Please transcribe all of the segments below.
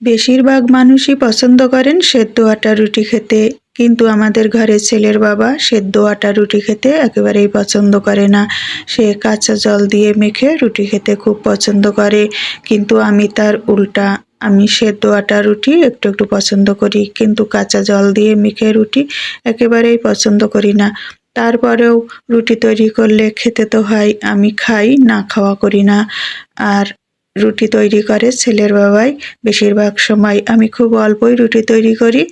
বেশিরভাগ মানুষই পছন্দ করেন সেদ্ধ আটা রুটি খেতে, কিন্তু আমাদের ঘরে ছেলের বাবা সেদ্ধ আটা রুটি খেতে একেবারেই পছন্দ করে না। সে কাঁচা জল দিয়ে মেখে রুটি খেতে খুব পছন্দ করে, কিন্তু আমি তার উল্টা। আমি সেদ্ধ আটা রুটি একটু একটু পছন্দ করি, কিন্তু কাঁচা জল দিয়ে মেখে রুটি একেবারেই পছন্দ করি না। তারপরেও রুটি তৈরি করলে খেতে তো হয়, আমি খাই, না খাওয়া করি না। আর রুটি তৈরি করে ছেলের বাবাই বেশিরভাগ সময়। আমি খুব অল্পই রুটি তৈরি করি,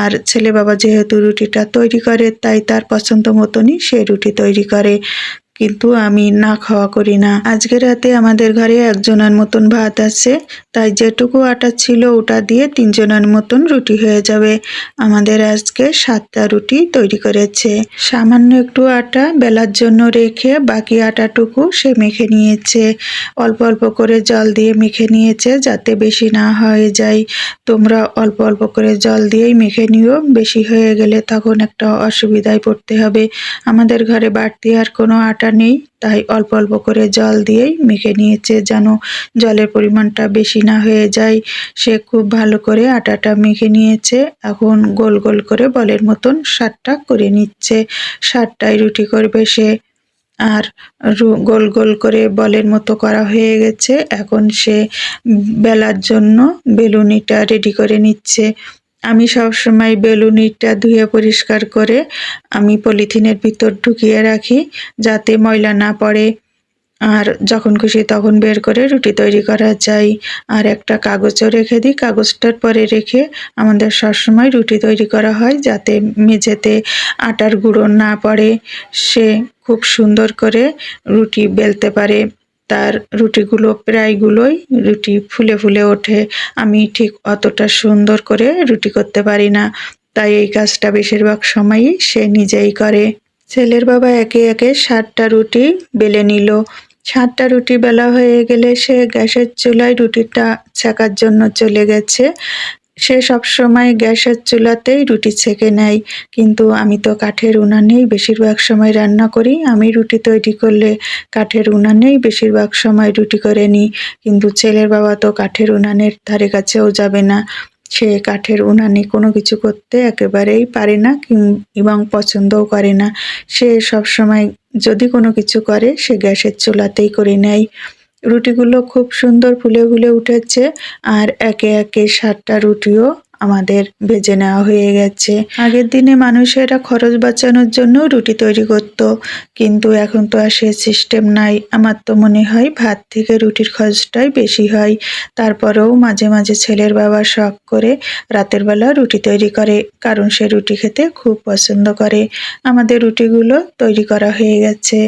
আর ছেলে বাবা যেহেতু রুটিটা তৈরি করে তাই তার পছন্দ মতনই সে রুটি তৈরি করে, কিন্তু আমি না খাওয়া করি না। আজকে রাতে আমাদের ঘরে একজনের মতন ভাত আছে, তাই যেটুকু আটা ছিল ওটা দিয়ে 3 জনের মতন রুটি হয়ে যাবে। আমাদের আজকে 7টা রুটি তৈরি করেছে। সামান্য একটু আটা বেলার জন্য রেখে বাকি আটাটুকু সে মেখে নিয়েছে। অল্প অল্প করে জল দিয়ে মেখে নিয়েছে যাতে বেশি না হয়ে যায়। তোমরা অল্প অল্প করে জল দিয়েই মেখে নিও, বেশি হয়ে গেলে তখন একটা অসুবিধায় পড়তে হবে। আমাদের ঘরে বাড়তি আর কোনো আটা নেই, তাই অল্প অল্প করে জল দিয়েই মেখে নিয়েছে যেন জলের পরিমাণটা বেশি না হয়ে যায়। সে খুব ভালো করে আটাটা মেখে নিয়েছে। এখন গোল গোল করে বলের মতন 7টা করে নিচ্ছে। 7টাই রুটি করবে সে। আর গোল গোল করে বলের মতো করা হয়ে গেছে। এখন সে বেলার জন্য বেলুনিটা রেডি করে নিচ্ছে। আমি সবসময় বেলুনিটা ধুয়ে পরিষ্কার করে আমি পলিথিনের ভিতর ঢুকিয়ে রাখি যাতে ময়লা না পড়ে, আর যখন খুশি তখন বের করে রুটি তৈরি করা যায়। আর একটা কাগজও রেখে দিই, কাগজটার পরে রেখে আমাদের সবসময় রুটি তৈরি করা হয় যাতে মেঝেতে আটার গুঁড়ো না পড়ে। সে খুব সুন্দর করে রুটি বেলতে পারে। তার রুটিগুলো প্রায়গুলোই রুটি ফুলে ফুলে ওঠে। আমি ঠিক অতটা সুন্দর করে রুটি করতে পারি না, তাই এই কাজটা বেশিরভাগ সময়ই সে নিজেই করে। ছেলের বাবা একে একে 7টা রুটি বেলে নিল। 7টা রুটি বেলা হয়ে গেলে সে গ্যাসের চুলায় রুটিটা সেকার জন্য চলে গেছে। সে সবসময় গ্যাসের চুলাতেই রুটি ছেঁকে নেয়, কিন্তু আমি তো কাঠের উনানেই বেশিরভাগ সময় রান্না করি। আমি রুটি তৈরি করলে কাঠের উনানেই বেশিরভাগ সময় রুটি করে নিই, কিন্তু ছেলের বাবা তো কাঠের উনানের ধারে কাছেও যাবে না। সে কাঠের উনানে কোনো কিছু করতে একেবারেই পারে না এবং পছন্দও করে না। সে সবসময় যদি কোনো কিছু করে সে গ্যাসের চুলাতেই করে নেয়। রুটিগুলো খুব সুন্দর ফুলে ফুলে উঠেছে, আর একে একে 7টা রুটিও আমাদের ভেজে নেওয়া হয়ে গেছে। আগের দিনে মানুষেরা খরচ বাঁচানোর জন্য রুটি তৈরি করত, কিন্তু এখন তো আর সে সিস্টেম নাই। আমার তো মনে হয় ভাত থেকে রুটির খরচটাই বেশি হয়। তারপরেও মাঝে মাঝে ছেলের বাবা শখ করে রাতের বেলা রুটি তৈরি করে, কারণ সে রুটি খেতে খুব পছন্দ করে। আমাদের রুটিগুলো তৈরি করা হয়ে গেছে।